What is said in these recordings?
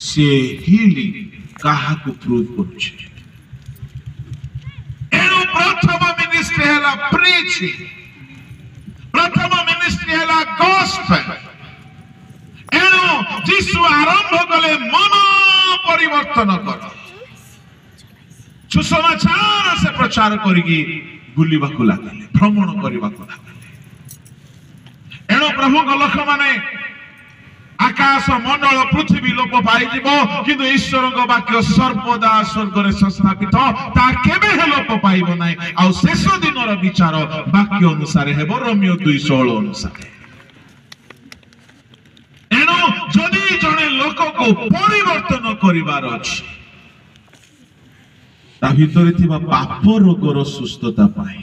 से हिलिंग कहा को प्रूव करुचे एणु प्रथम मिनिस्ट्री हैला प्रीचिंग प्रथम मिनिस्ट्री हैला गॉस्पेल एणु जीसु आरंभ कले मन परिवर्तन कर सुसमाचार से प्रचार करिकी बुलिबा को लागले भ्रमण करबा को लागले एणु प्रभु को लोक माने आकाश मंडल पृथ्वी लोप पाई जीवो किंतु ईश्वर को वाक्य सर्वदा स्वर्ग रे संस्थापित ता केबे हे लोप पाइबो नाही आ शेष दिन रो विचार वाक्य अनुसार हेबो रोमियो 2:16 अनुसार एणु जदि जने लोक को परिवर्तन करिवार अछि ता भितरे थिबा पाप रोगर सुस्थता पाए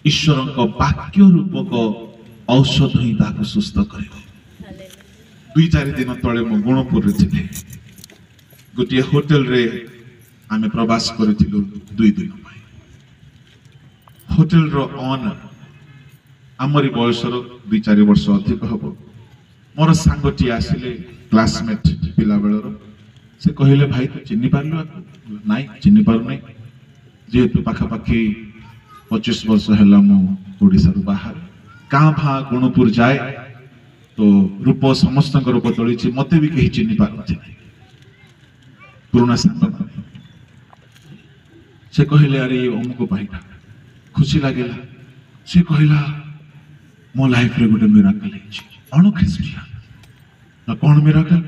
ईश्वर को वाक्य रूपक औषध ही ताको सुस्थ करिबो 2-4 दिन तले मो गुणपुर रे थिले गोटे होटल रे आमे प्रवास करथिलु 2 दिन पाई होटल रो ओनर हमरी बयसर 2-4 वर्ष अधिक हबो मोर सांगटी आसिले क्लासमेट पिला बेलरो से कहिले भाई तू चिन्नी पारलु नाइ चिन्नी पारु नै जेतु पाखा पाखी 25 वर्ष हैला मो ओडिसा रो बाहर का भा गुणपुर जाए तो रूप समस्त रूप तोली मत भी कहीं चिन्ह पारती पुराना सांग से कहले अरे अमुक भाईटा खुशी लगे से कहला मो लाइफ रे गोटे मिराकल अणख्रिस्टियन कौन मिराकल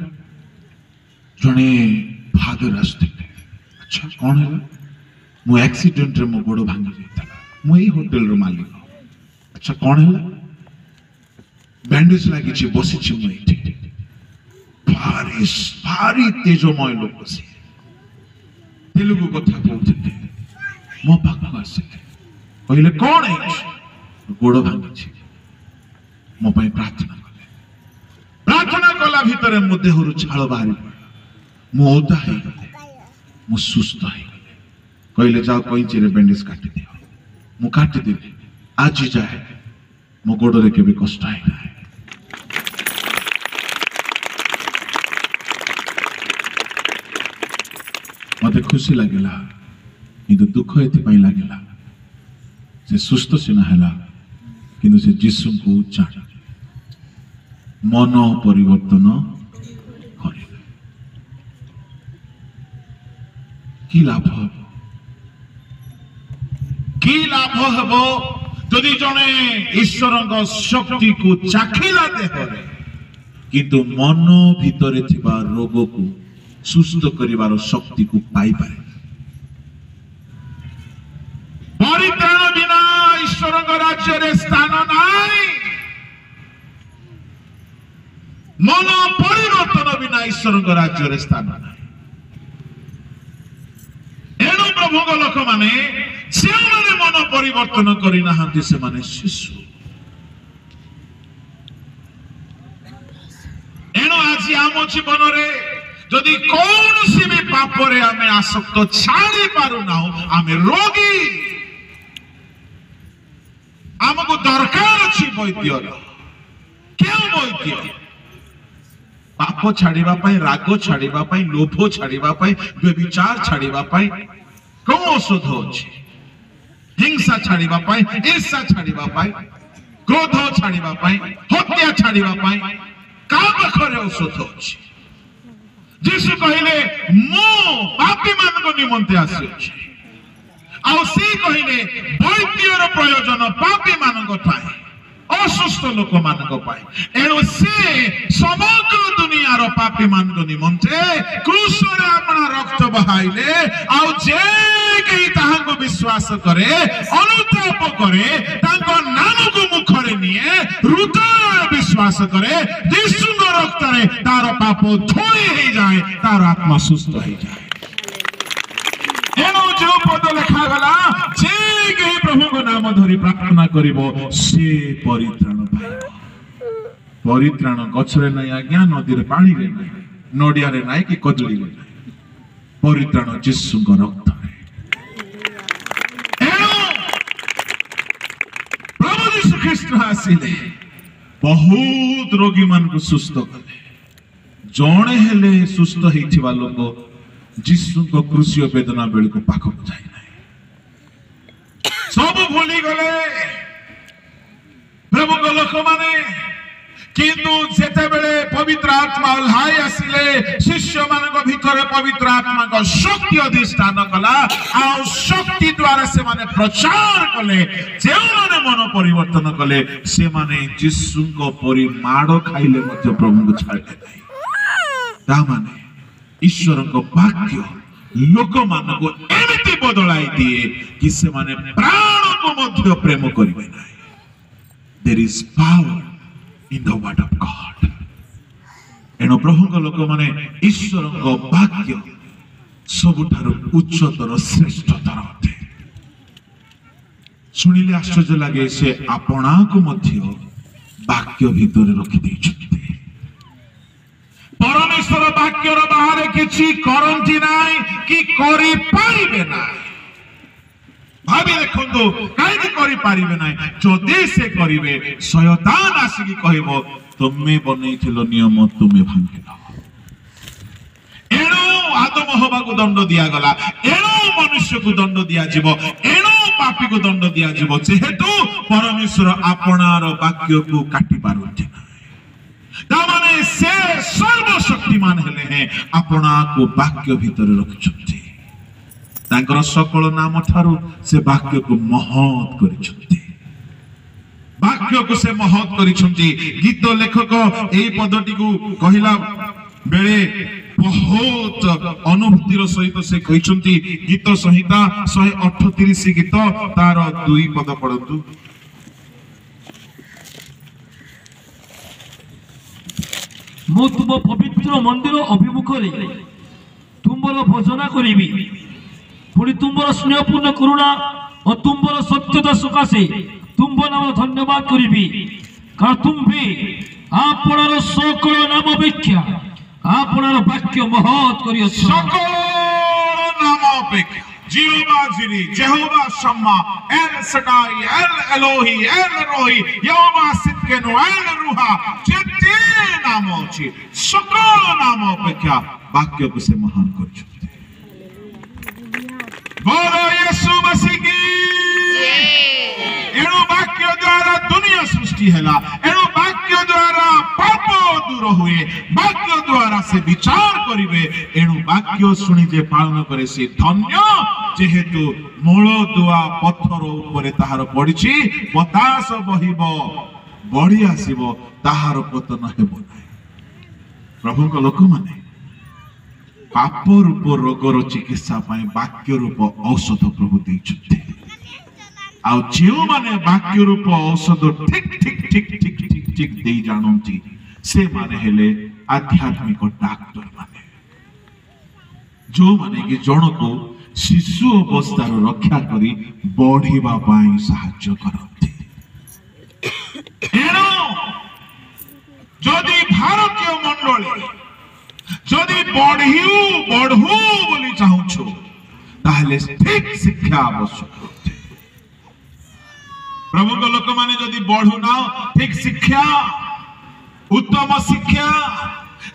जने फादर आसते अच्छा कौन है मो एक्सीडेंट रे मो गोड़ भांगी जाता मो ई होटल रो मालिक अच्छा कौन है बैंडेज लगी बसी भारी भारी तेजमय लोक से तेलुगु कथा कहते मो पाख आसिले कहले कौन है गोड़ भांगी मो पाई प्रार्थना कला भितर मो देहरु छाल बाहरी मो ओदा है मो सुस्थ है कहले जाओ कैंची रे बैंडेज काटी दियो मो काटी देली आज जाए मो गोड़ रे केबे कष्ट है मते खुशी लगेला किंतु दुख एथि लगेला से सुस्थ सिना हैला किंतु से जीसु को जान मन परिवर्तन करे की लाभ हबो जदि जने ईश्वर शक्ति को चाखिला देहरे किंतु मन भितरे थिबा रोग को सुस्थ करिवार शक्ति को पाई पारे परित्राण बिना ईश्वर राज्य रे स्थान नाई मन परिवर्तन बिना ईश्वर राज्य रे स्थान नाई एणु प्रभु लोक माने से माने मन परिवर्तन करि नाहंती से माने शिशु एणु आज आम जीवन रे जदि कौन सी भी पाप रे आमे आसक्त छाड़ी पारु ना आमे रोगी आमको दरकार अछि वैद्य क्यों वैद्य पाप छाड़ीबा पई राग छाड़ीबा पई लोभ छाड़ीबा पई व्यभिचार छाड़ीबा पई कोन औषध अछि हिंसा छाड़ीबा पई ईर्ष्या छाड़ीबा पई क्रोध छाड़ीबा पई हत्या छाड़ीबा पई का पाखरे औषध अछि जीसु कहले मो पापी मान को निमंते आसी अछि आ से कहले वैद्यर प्रयोजन पापी मान को पाए असुस्थ लोक मान को पाए एणु से समग्र दुनिया रो पापी मान को निमंते क्रूस रे अपना रक्त बहाइले आ जे केही ताहा को विश्वास करे अनुताप करे तांको नाम को मुख रे निए हृदय विश्वास करे यीशु रो रक्त रे तार पाप धोई हे जाए तार आत्मा सुस्थ हो जाए एणु जो पद लिखा गला जे केही प्रभु को नाम धरि प्रार्थना करिवो से परित्राण पाइबो परित्राण गछरे नै आज्ञा नदी रे पानी रे नै नडिया रे नै कि कदली रे नै परित्राण यीशु को रक्त रे एणु प्रभु ख्रीष्ट आसिले बहुत रोगी मान को सुस्थ कले जणे हेले सुस्थ होइथिबा लोक जीशु को क्रूसीय वेदना बेल को पाखक जाय नाही सब भूली गले प्रभु को लोक माने किंतु जेते बेले पवित्र आत्मा ओल्हाई आसिले शिष्य मानक भितर पवित्र आत्मा को शक्ति अधिष्ठान कला आ शक्ति द्वारा से माने प्रचार कले जे माने मन परिवर्तन कले से माने यीशु को परि माडो खाइले मध्य प्रभु को छाड़ले नहीं ता माने ईश्वर को वाक्य लोक मानक एमिति बदलाई दिए कि से माने प्राण को मध्य प्रेम करिवे नाही there is power in the word of God एनो प्रभु को लोक माने ईश्वर को वाक्य सबुठारु उच्चतर श्रेष्ठतर अटे सुनिले आश्चर्य लगे से आपना को मध्य वाक्य भीतर रखि दैछथि परमेश्वर वाक्यर बाहर किछि करंती नाय कि करि पारिबे नाय भाभी देखो कहीं करी पारिबे ना जदि से करिवे शयतान आसिकी कहबो तुमे बनैथिलो नियम तुमे भांगिलो एणो आदम हवा को दंड दिया गला एणो मनुष्य को दंड दिया जीवो एणो पापी को दंड दिया जीवो जेहेतु परमेश्वर आपनार वाक्य को काटी पारंती ना ता माने से सर्वशक्तिमान हेले हैं आपना को वाक्य भीतर रखछथि तांकर सकल नाम ठारू से वाक्य को महत करिसथि वाक्य को से महत करिसथि गीत लेखक एई पदटी को कहिला बेले बहुत अनुभूतिर सहित से कहिसथि गीत संहिता 138 गीत तार 2 पद पढन्तु मु तुम पवित्र मंदिर अभिमुख रे तुमरो भजना करिबी पुणी तुम्बर स्नेहपूर्ण करुणा और तुम्बर सत्यता सकाशे तुम नाम धन्यवाद करी कारण तुम्हें आपणार सकल नाम अपेक्षा आपणार वाक्य महत करी सकल नाम अपेक्षा जिहोवा Jireh Jehovah Shammah El Shaddai El Elohim El Roi Yahweh सिद्केनु L रूहा जेते नाम अछि सकल नाम अपेक्षा वाक्य को से महान करि बोलो यीशु मसीह की एणु वाक्य द्वारा दुनिया सृष्टि हैला एणु वाक्य द्वारा पाप दूर हुए वाक्य द्वारा से विचार करिवे एणु वाक्य सुनि जे पालन करे से धन्य जेहेतु मूल दुआ पत्थर ऊपर ताहार पड़िछि बतास बहिबो बढ़ी आसीबो ताहार पतन हेबो नाही प्रभु को लोक माने पाप रूप रोगर चिकित्सा वाक्य रूप औषध प्रभु देइछथि आ जेउ माने वाक्य रूप औषध ठीक ठीक ठीक ठीक ठीक ठीक दे जानंती से माने हेले आध्यात्मिक डॉक्टर माने जो माने कि जण को शिशु अवस्था रक्षा करी बढ़िबा पाई सहायता करंती एनो जदि भारतीय मंडली जदि बढ़ू बोली चाहूछु ताहले ठीक शिक्षा आवश्यक प्रभु को लोक माने जदि बढ़ू ना ठीक शिक्षा उत्तम शिक्षा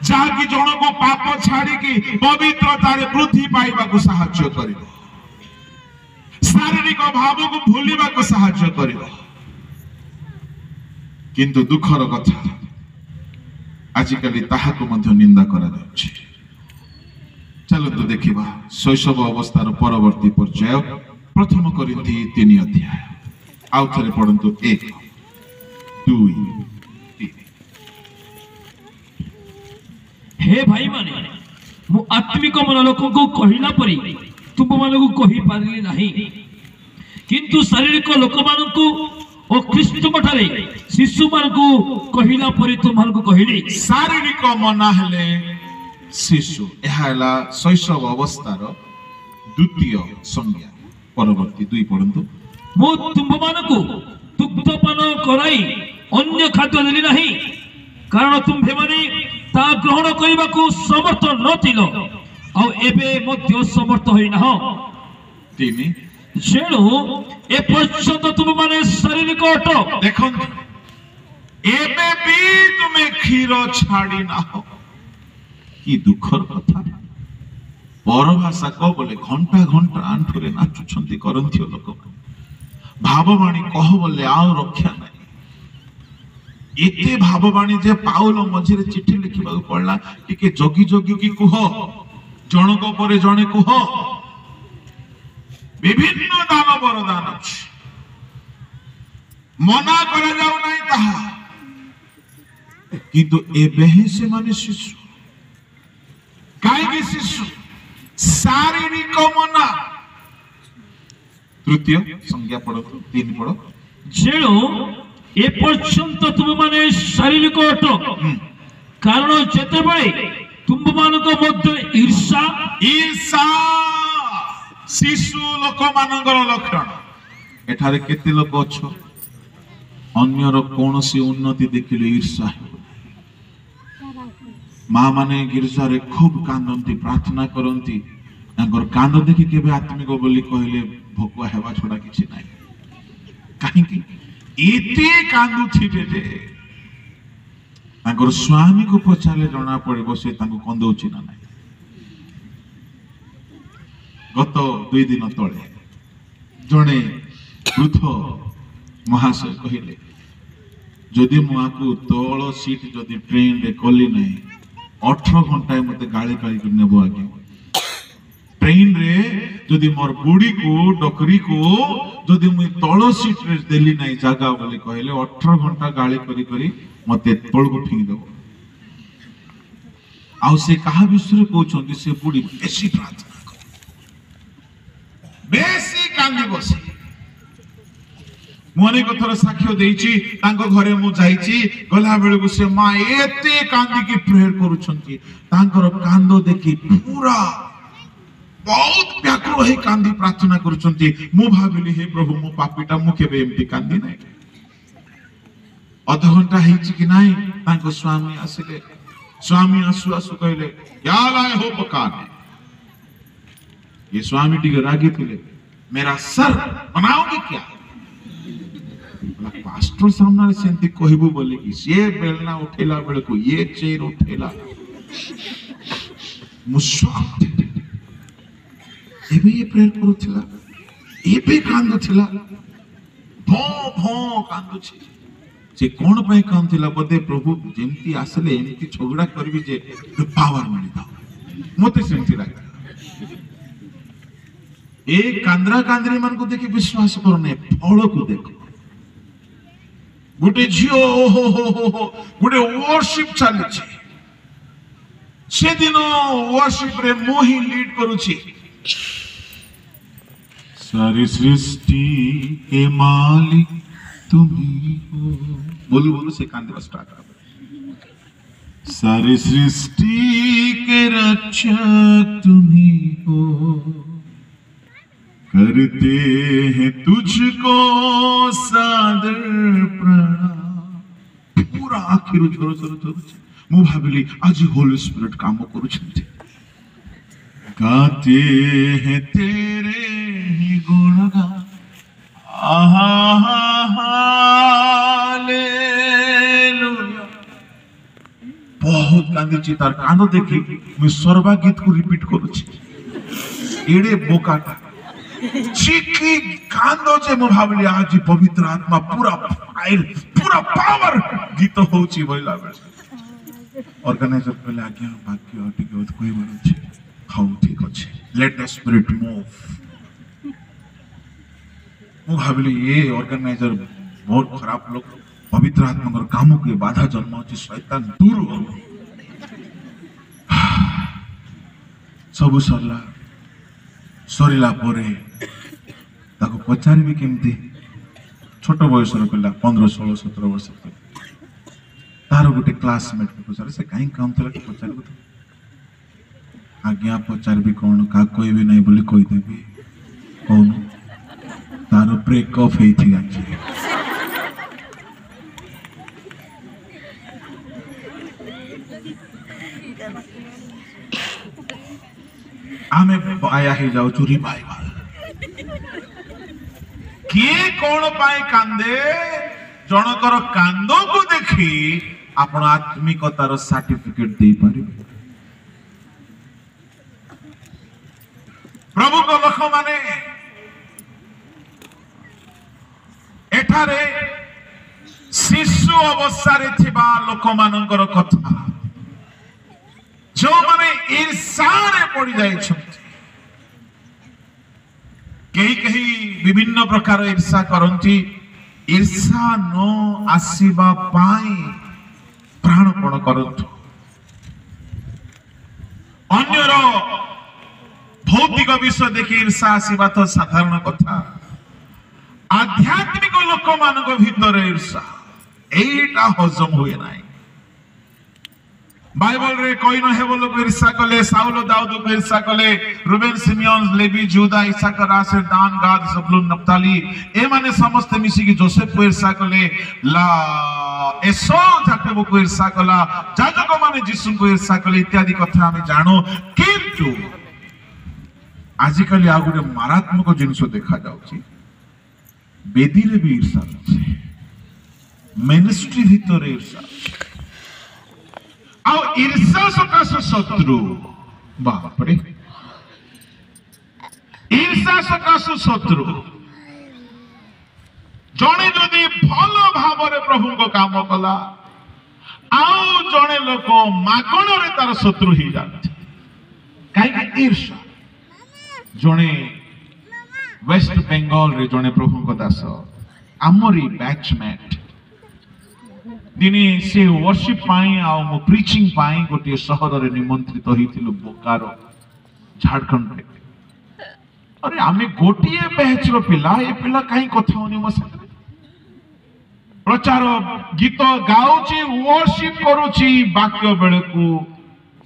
जाकी जन को पाप छाड़ी की पवित्रता रे वृद्धि पाइबा को सहायता करिवो शारीरिक भाव को भूलिबा को सहायता करिवो किंतु दुखर कथा आजिकाली ताहाको मध्य निंदा करा जाउछि चलो तो देखिबा शैशव अवस्थार परवर्ती पर्याय प्रथम कोरिन्थी 3 अध्याय आउ थरे पढन्तु 1 2 3 हे भाई माने मु आत्मिक मन लोक को कहिला परी तुम मन को कहि पारली नाही किंतु शारीरिक लोक मान को ओ ख्रीष्ट मठारे शिशु मान को कहिला परी तुम मान को कहिली शारीरिक मना हेले शिशु एहाला शैशव अवस्थार द्वितीय संज्ञा परवर्ती 2 पढन्तु मु तुम मान को दुग्धपान कराई अन्य खाद्य देली नाही कारण तुम्हे माने ता ग्रहण करबा को समर्थ नथिलो आ एबे मध्य समर्थ होई ना तिनी जेणु ए पर्यंत तुम माने शारीरिक अट देखो एबे भी तुम्हें क्षीर छाड़ी ना हो কি দুঃখর কথা। পরভাষা কহ বলে ঘଣ୍ଟା ଘଣ୍ଟା ଆଣ୍ଠୁରେ ନାଚୁଛନ୍ତି କରନ୍ଥିୟ ଲୋକ। ଭାବବାଣୀ କହ ବୋଲେ ଆଉ ରକ୍ଷା ନାହିଁ। ଏତେ ଭାବବାଣୀ ଯେ ପାଉଲ ମଝିରେ ଚିଠି ଲେଖିବାକୁ ପଡିଲା, ଟିକେ ଜଗି ଜଗିକି କୁହ, ଜଣକ ପରେ ଜଣେ କୁହ। ବିଭିନ୍ନ ଦାନ ବରଦାନ ଅଛି, ମନା କରାଯାଉ ନାହିଁ ତାହା, କିନ୍ତୁ ଏବେ ହିଁ ସେମାନେ ଶିଶୁ। କାହିଁକି ଶିଶୁ? ଶାରୀରିକ ମନା। ତୃତୀୟ ସଂଜ୍ଞା ପଢନ୍ତୁ, 3 ପଢ। ଯେଣୁ ଏପର୍ଯ୍ୟନ୍ତ ତୁମେମାନେ ଶାରୀରିକ ଅଟ, କାରଣ ଯେତେବେଳେ ତୁମମାନଙ୍କ ମଧ୍ୟରେ ଈର୍ଷା ଶିଶୁ ଲୋକମାନଙ୍କର ଲକ୍ଷଣ। ଏଠାରେ କେତେ ଲୋକ ଅଛ ଅନ୍ୟର କୌଣସି ଉନ୍ନତି ଦେଖିଲେ ଈର୍ଷା ହେବ। ମା ମାନେ ଗିର୍ଜାରେ ଖୁବ କାନ୍ଦନ୍ତି, ପ୍ରାର୍ଥନା କରନ୍ତି, ତାଙ୍କର କାନ୍ଦ ଦେଖି କେବେ ଆତ୍ମିକ ବୋଲି କହିଲେ ଭୋକ ହେବା ଛଡା କିଛି ନାହିଁ। କାହିଁକି ଏତେ କାନ୍ଦୁଥିବେ ଯେ ତାଙ୍କର ସ୍ୱାମୀକୁ ପଚାରିଲେ ଜଣା ପଡିବ ସେ ତାଙ୍କୁ କନ୍ଦଉଛି ନା ନାହିଁ। ଗତ 2 ଦିନ ତଳେ ଜଣେ ବୃଦ୍ଧ ମହାଶୟ କହିଲେ, ଯଦି ମୁଁ ଆକୁ ତଳ ସିଟ୍ ଯଦି ଟ୍ରେନରେ କଲି ନାହିଁ 18 ଘଣ୍ଟାଏ ମତେ ଗାଳି ଗାଳିକି ନେବ ଆଜ୍ଞା। ଟ୍ରେନରେ ଯଦି ମୋର ବୁଢୀକୁ ଡକରୀକୁ ଯଦି ମୁଁ ତଳ ସିଟ୍ରେ ଦେଲି ନାହିଁ ଜାଗା ବୋଲି କହିଲେ 18 ଘଣ୍ଟା ଗାଳି କରି କରି ମତେ ତଳକୁ ଫିଙ୍ଗି ଦେବ। ଆଉ ସେ କାହା ବିଷୟରେ କହୁଛନ୍ତି? ସେ ବୁଢୀ ବେଶୀ ପ୍ରାର୍ଥନା କରେ, ବେଶୀ କାନ୍ଦି ବସେ। ମୁଁ ଅନେକ ଥର ସାକ୍ଷ୍ୟ ଦେଇଛି, ତାଙ୍କ ଘରେ ମୁଁ ଯାଇଛି, ଗଲା ବେଳକୁ ସେ ମା ଏତେ କାନ୍ଦିକି ପ୍ରେୟର କରୁଛନ୍ତି, ତାଙ୍କର କାନ୍ଦ ଦେଖି ପୁରା ବହୁତ ବ୍ୟାକୁଳ ହେଇ କାନ୍ଦି ପ୍ରାର୍ଥନା କରୁଛନ୍ତି। ମୁଁ ଭାବିଲି, ହେ ପ୍ରଭୁ, ମୋ ପାପୀଟା, ମୁଁ କେବେ ଏମିତି କାନ୍ଦି ନାହିଁ। ଅଧଘଣ୍ଟା ହେଇଛି କି ନାହିଁ, ତାଙ୍କ ସ୍ୱାମୀ ଆସିଲେ। ସ୍ୱାମୀ ଆସୁ ଆସୁ କହିଲେ, କ୍ୟା ଲାଏ ହୋ ପକାନେ। ये स्वामी टी रागी थे, मेरा सर बनाओगे क्या? पास्टर सामने सेंती कहबो बोले कि से बेलना उठेला बेले को ये चेयर उठेला मुशक एबे ये प्रेयर करूथिला, एबे कांदुथिला, भो भो कांदुछि। से कोन पय कांदुथिला? बदे प्रभु जेमती आसले एमती झगड़ा करबी जे पावर मिली दाओ, मते सेमती लागे। ए कांद्रा कांद्री मन को देखि विश्वास करने, फल को देखो। गोटे झियो गोटे वर्शिप चली, से दिन वर्शिप रे मु ही लीड करूची। सारी सृष्टि के मालिक तुम ही हो, बोलू बोलू से कांदरा स्टार्ट कर। सारी सृष्टि के रक्षक तुम ही हो, करते हैं तुझको सादर प्रणाम। पूरा आखिर झोरो झोरो झोरो मु भाबिली आज होली स्पिरिट काम करूछंती। गाते हैं तेरे ही गुणगान, हालेलुया। बहुत कांदी तार कान देखी मु सर्वा गीत को रिपीट करूछी। एड़े बोकाटा चिकी कांदो जे मु भाबली आज पवित्र आत्मा पूरा फाइल पूरा पावर गीत होची बोला बेले ऑर्गेनाइजर कहले आज्ञा बाकी टिके होत कोई बरुछि हाउ ठीक अछि, लेट द स्पिरिट मूव। मु भाबली ये ऑर्गेनाइजर बहुत खराब लोग, पवित्र आत्मा कर काम के बाधा जन्म अछि, शैतान दूर हो। सब सरला सरिला परे ताको पचारिबी केमती? छोट बयसर पिला 15 16 17 वर्ष तार गोटे क्लासमेट को पचार से कहीं काम थला कि पचारबो तो आज्ञा पचारबी कोन का कहबी नहीं बोली कहि देबी कोन तार ब्रेक ऑफ हेई थी आछि। आमे आया ही जाऊ चुरी रिवाइवल किए कौन पाए कांदे? जनकर कांदो को देखी आपण आत्मिकतार सर्टिफिकेट दे पारिबे। प्रभु को लोक माने एठारे शिशु अवस्था थिबा लोक मानकर कथा जो माने ईर्षा रे पड़ी जाय कहीं कहीं विभिन्न प्रकार ईर्षा करती ईर्षा न आसीबा पाई प्राणपण करतु अन्यर भौतिक विषय देखि ईर्षा आसीबा तो साधारण कथा आध्यात्मिक लोक मान भीतर ईर्षा एटा हजम हुए ना बाइबल रे कईन हेबल को ईर्षा कले साउल दाऊद को ईर्षा कले रूबेन सिमियोन लेवी यहूदा इसाकर आशेर दान गाद जबूलून नप्ताली ए माने समस्त मिसी की जोसेफ को ईर्षा कले ला एसो याकूब को ईर्षा कला याजक माने यीशु को ईर्षा कले इत्यादि कथा हम जानो किंतु आजिकली आ गोटे मारात्मक जिनिस देखा जाउची बेदी रे भी ईर्षा अछि मिनिस्ट्री भीतर ईर्षा आ ईर्षा सकाश शत्रु बाप रे ईर्षा सकाश शत्रु जणे जदि भल भाव रे प्रभु को काम कला आउ जणे लोक मागण रे तार शत्रु ही जाते काहे ईर्षा जणे वेस्ट बेंगल रे जणे प्रभु को दास आमरी बैचमेट दिने से वर्शिप पाई आ मो प्रीचिंग पाई गोटे शहर रे निमंत्रित होइथिलु बोकारो झारखंड रे अरे आमे गोटिए बैच रो पिला ए पिला काई कथा होनी मो साथे प्रचार गीत गाउची वर्शिप करूची वाक्य बेले को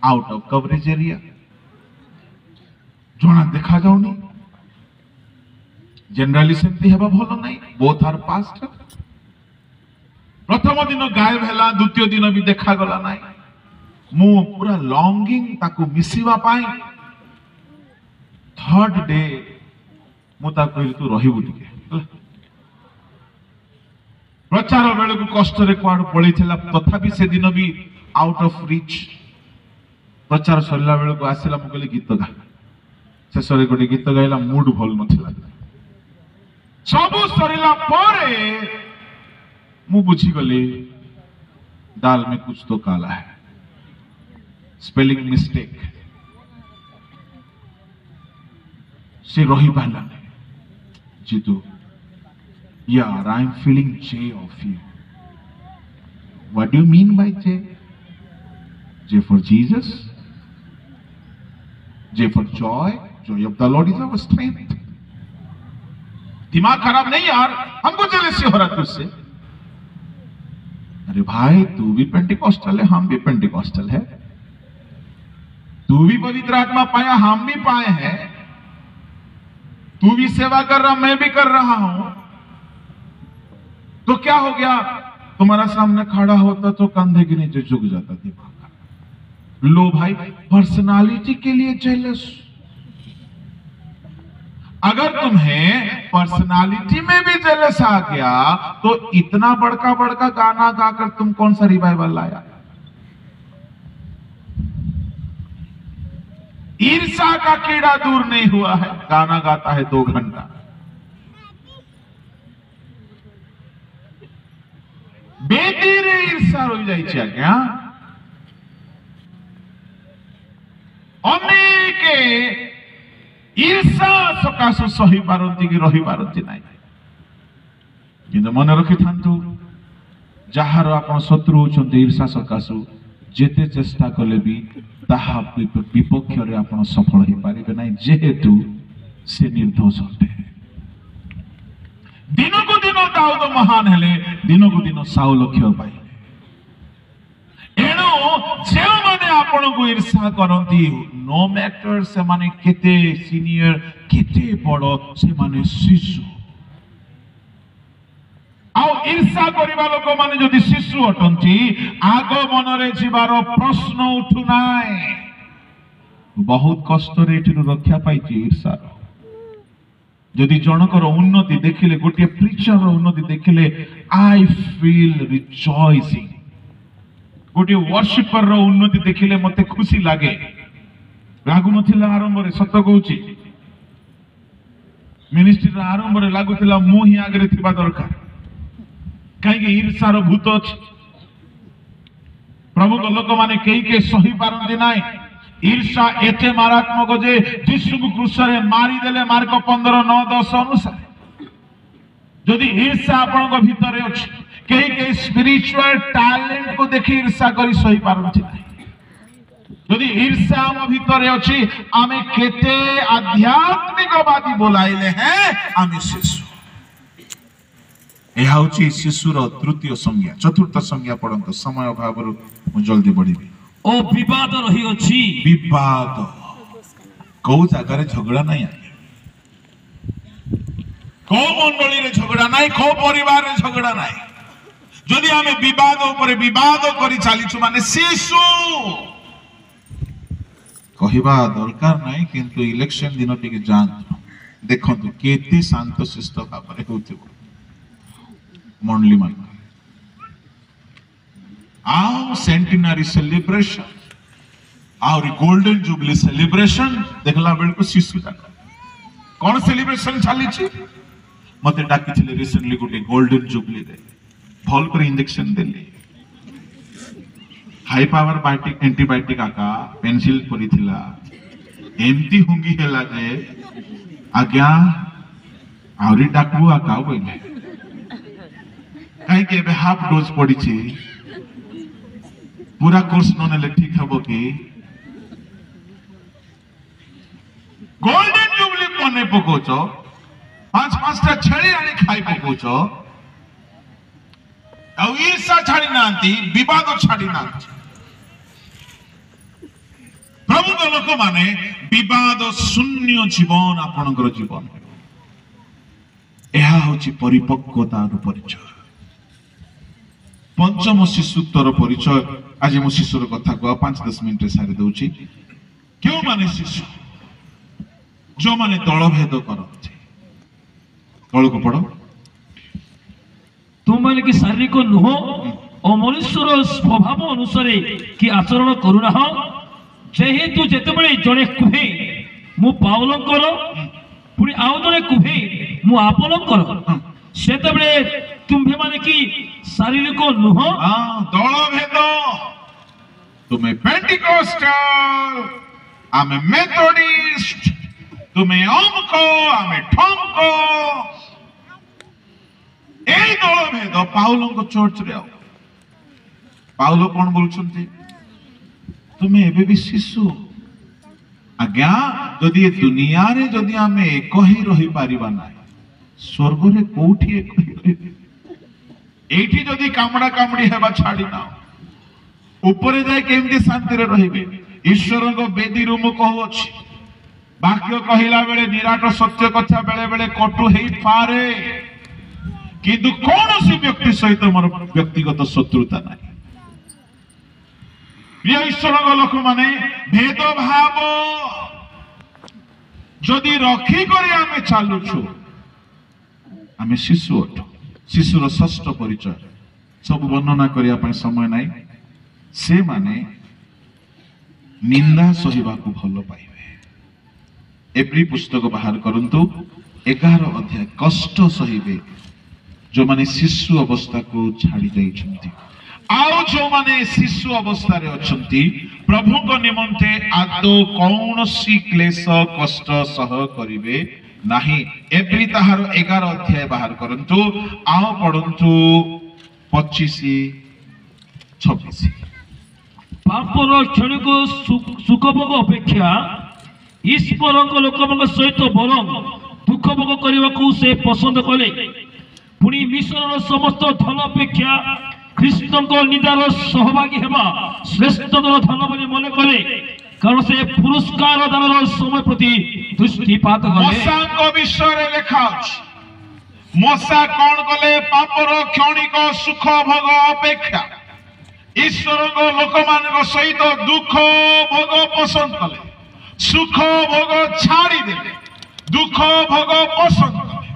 आउट ऑफ कवरेज एरिया जोना देखा जाउनी जनरली सेंती हेबा भलो नाही बोथ आर पास्ट प्रथम दिन गायब हैला द्वितीय दिन भी देखा गला नाही मु पूरा लॉन्गिंग ताकू मिसिवा पाई थर्ड डे मु ता कहि तू रहिबु टिके प्रचार बेले को कष्ट रे क्वाड पळीथिला तथापि से दिन भी आउट ऑफ रीच प्रचार सरला बेले को आसिला मु कहली गीत गा शेषरे गोटे गीत गाइला मूड भल नथिला सब सरिला परे मु बुझी गली दाल में कुछ तो काला है स्पेलिंग मिस्टेक से रही पाला नहीं जीतू यार I am feeling J of you what do you mean by J J for Jesus J for joy of the Lord is our strength दिमाग खराब नहीं यार हमको जेलसी हो रहा तुझसे अरे भाई तू भी पेंटिकॉस्टल है हम भी पेंटिकॉस्टल है तू भी पवित्र आत्मा पाया हम भी पाए हैं तू भी सेवा कर रहा मैं भी कर रहा हूं तो क्या हो गया तुम्हारा सामने खड़ा होता तो कंधे के नीचे झुक जाता दिमाग लो भाई पर्सनालिटी के लिए जेलस अगर तुम्हें पर्सनालिटी में भी जेलस आ गया तो इतना बड़का बड़का गाना गाकर तुम कौन सा रिवाइवल लाया ईर्षा का कीड़ा दूर नहीं हुआ है गाना गाता है 2 घंटा बेटी रे ईर्षा रही जाइए आज्ञा अनेके ईर्षा सकाशु सही पारती कि रही पारती नहीं किंतु मन रखि थांतु जहार आपण शत्रु होचंते ईर्षा सकाशु जेते चेष्टा कले भी ताहा विपक्ष रे आपण सफल ही पारिबे नहीं जेहेतु से निर्दोष होते दिन को दिन दाऊद महान हेले दिन को दिन साउल क्षय पाइले एणु जे माने आपण को ईर्षा करंती नो मैटर से माने केते सीनियर केते बड़ से माने शिशु आउ ईर्षा करिबा लोक माने जदि शिशु अटंती आग मन रे जीवार प्रश्न उठु नाय बहुत कष्ट रे एठिनु रक्षा पाइछि ईर्षा जदि जनकर उन्नति देखिले गोटे प्रीचर उन्नति देखिले आई फील रिजॉइसिंग गोटे वर्शिपर उन्नति देखिले मते खुशी लागे लागु नथिला आरंभ रे सत्य कहूची मिनिस्ट्री आरंभ रे लागुला मु ही आगे थिबा दरकार कहीं ईर्षार भूत अच्छी प्रभु को लोक माने कई सही पारती ना ईर्षा एते मारात्मक जे यीशु को क्रूस रे मारी देले मार्क 15:9-10 अनुसार जदि ईर्षा आपण भीतर अच्छी कई स्पिरिचुअल टैलेंट को देखि ईर्षा करी सही पारती ना जदि ईर्षा आम भीतर अच्छी आमे केते आध्यात्मिकवादी बोलाइले हैं आमे शिशु यह हूँ शिशुर तृतीय संज्ञा चतुर्थ संज्ञा पढ़त समय अभाव जल्दी बढ़ी ओ विवाद रही अछि विवाद कौ जगार झगड़ा नहीं कौ मंडली रे झगड़ा नहीं कौ परिवार रे झगड़ा नहीं जदि आमे विवाद ऊपर विवाद करी चलीछु माने शिशु कहवा दरकार नहीं किंतु इलेक्शन दिन टिके जान देखंतु केते शांत शिष्ट भाव रे होथिबो मंडली मान आउ सेंटिनरी सेलिब्रेशन आउरी गोल्डन जुबली सेलिब्रेशन देखला बेल को शिशु जाक कौन सेलिब्रेशन चली छी मते डाकी थिले रिसेंटली गुटे गोल्डन जुबली रे भल पर इंजेक्शन देली हाई पावर बायोटिक एंटीबायोटिक आका पेंसिल परी थिला एमती हुंगी हेला जे आज्ञा आउरी डाकबु आका बोले कहीं के हाफ डोज पड़ी छी पूरा कोर्स न ठीक हम कि गोल्डन जुबली मने पकोच 5-5टा छेली आनी खाई पकोच ईर्षा छाड़ी नांती विवाद छाड़ी नांती प्रभु लोक माने विवाद शून्य जीवन आपणकर जीवन यह हूँ परिपक्वतार परिचय पंचम शिशुत्वर परिचय आज मो शिशुर कथा को 5-10 मिनट सारी दूची क्यों माने शिशु जो माने दलभेद करते तल को पढ़ो तुम माने कि शारीरिक नुह और मनुष्यर स्वभाव अनुसार कि आचरण करूना जेहेतु जेतेबेले जड़े कुहे मु पाउलंकर पुणी आउ जड़े कुहे मु आपलंकर सेतेबेले तुम्हे माने कि शारीरिक नुह दलभेद तुम्हें पेंटिकोस्टल आमे मेथोडिस्ट तुम्हें अमको आमे ठमको ए दलभेद पाउलंको चर्च रे पाउलो कौन बोलछन्ती तुम्हें एबे भी शिशु आज्ञा जदि ए दुनिया रे जदि आमे एक ही रही पारिबा ना स्वर्ग रे कोठी एक ही रही एठी जदि कामड़ा कामड़ी हेबा छाड़ी ना ऊपर जाए केमती शांति रे रहिबे ईश्वर को बेदी रूम कहू अछि वाक्य कहिला बेले निराट सत्य कथा बेले बेले कटु हेई पारे किंतु कौनसी व्यक्ति सहित मोर व्यक्तिगत शत्रुता नहीं प्रिय ईश्वर लोक माने भेदभाव जदि रखी करी आमे चालुछु आमे शिशु अठ शिशुर षष्ठ परिचय सब वर्णना करिया पय समय नाही से माने निंदा सहिबा को भलो पाइबे एप्री पुस्तक बाहर करंतु 11 अध्याय कष्ट सहिबे जो माने शिशु अवस्था को छाड़ी जाइछंती आउ जो माने शिशु अवस्था रे अछंती प्रभु को निमंते आदो कौनसी क्लेश कष्ट सह करिवे नाही एप्री ताहार 11 अध्याय बाहर करंतु आओ पढंतु 25-26 पापर क्षणिक सुखभोग अपेक्षा ईश्वर लोक सहित बरम दुख भोग करने से पसंद कले पुणी मिश्रण समस्त धन अपेक्षा ख्रीष्ट निदार सहभागी हेबा श्रेष्ठतर धन बोली मन कले कारण से पुरस्कार दान समय प्रति दृष्टिपात कले विषय लेखा मशा कौन कले पापर क्षणिक सुख भोग अपेक्षा ईश्वर लोक मान सहित दुख भोग पसंद कले सुख भोग छाड़ी देले दुख भोग पसंद कले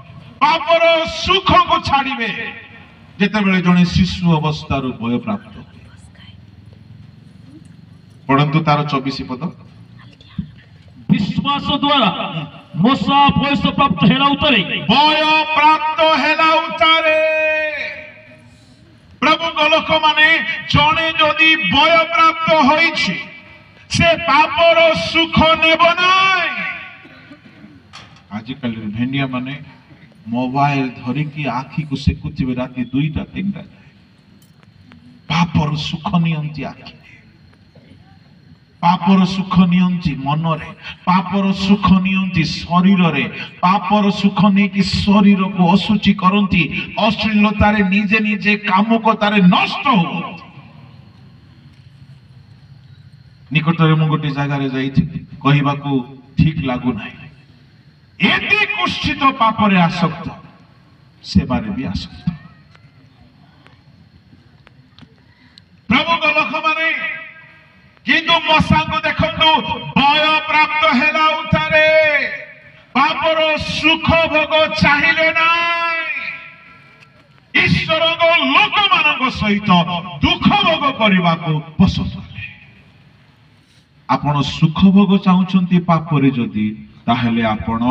पापर सुख को छाड़िबे जेते बेले जने शिशु अवस्था रो भय प्राप्त परंतु तार 24 पद विश्वास द्वारा ମଶା ବୟସ ପ୍ରାପ୍ତ ହେଲା ଉତ୍ତରେ ବୟ ପ୍ରାପ୍ତ ହେଲା ଉତ୍ତାରେ ପ୍ରଭୁଙ୍କ ଲୋକମାନେ ଜଣେ ଯଦି ବୟ ପ୍ରାପ୍ତ ହୋଇଛି ସେ ପାପର ସୁଖ ନେବ ନାହିଁ। ଆଜିକାଲି ଭେଣ୍ଡିଆ ମାନେ ମୋବାଇଲ ଧରିକି ଆଖିକୁ ସେକୁଥିବେ ରାତି 2ଟା 3ଟା ଯାଏ। ପାପର ସୁଖ ନିଅନ୍ତି ଆଖି, ପାପର ସୁଖ ନିଅନ୍ତି ମନରେ, ପାପର ସୁଖ ନିଅନ୍ତି ଶରୀରରେ, ପାପର ସୁଖ ନେଇକି ଶରୀରକୁ ଅଶୁଚି କରନ୍ତି, ଅଶ୍ଳୀଳତାରେ ନିଜେ ନିଜେ କାମୁକତାରେ ନଷ୍ଟ ହୁଅନ୍ତି। ନିକଟରେ ମୁଁ ଗୋଟେ ଜାଗାରେ ଯାଇଥିଲି, କହିବାକୁ ଠିକ ଲାଗୁନାହିଁ, ଏତେ କୁଷ୍ଠିତ ପାପରେ ଆସକ୍ତ, ସେବାରେ ବି ଆସକ୍ତ। ପ୍ରଭୁଙ୍କ ଲୋକମାନେ କିନ୍ତୁ ମଶାଙ୍କୁ ଦେଖନ୍ତୁ, ବୟ ପ୍ରାପ୍ତ ହେଲା ଉତ୍ତାରେ ପାପର ସୁଖ ଭୋଗ ଚାହିଁଲେ ନାହିଁ, ଈଶ୍ୱରଙ୍କ ଲୋକମାନଙ୍କ ସହିତ ଦୁଃଖ ଭୋଗ କରିବାକୁ ପସନ୍ଦ କଲେ। ଆପଣ ସୁଖ ଭୋଗ ଚାହୁଁଛନ୍ତି ପାପରେ ଯଦି, ତାହେଲେ ଆପଣ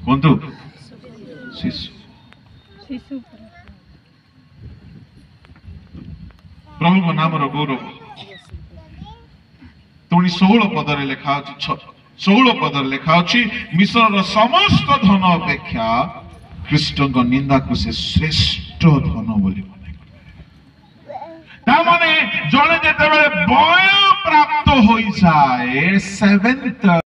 କୁହନ୍ତୁ ଶିଶୁ। ପ୍ରଭୁଙ୍କ ନାମର ଗୌରବ। ପୁଣି 16 ପଦରେ ଲେଖା ଅଛି, 16 ପଦରେ ଲେଖା ଅଛି, ମିଶ୍ରର ସମସ୍ତ ଧନ ଅପେକ୍ଷା ଖ୍ରୀଷ୍ଟଙ୍କ ନିନ୍ଦାକୁ ସେ ଶ୍ରେଷ୍ଠ ଧନ ବୋଲି ମନେ କଲେ। ତାମାନେ ଜଣେ ଯେତେବେଳେ ବୟ ପ୍ରାପ୍ତ ହୋଇଯାଏ, 7th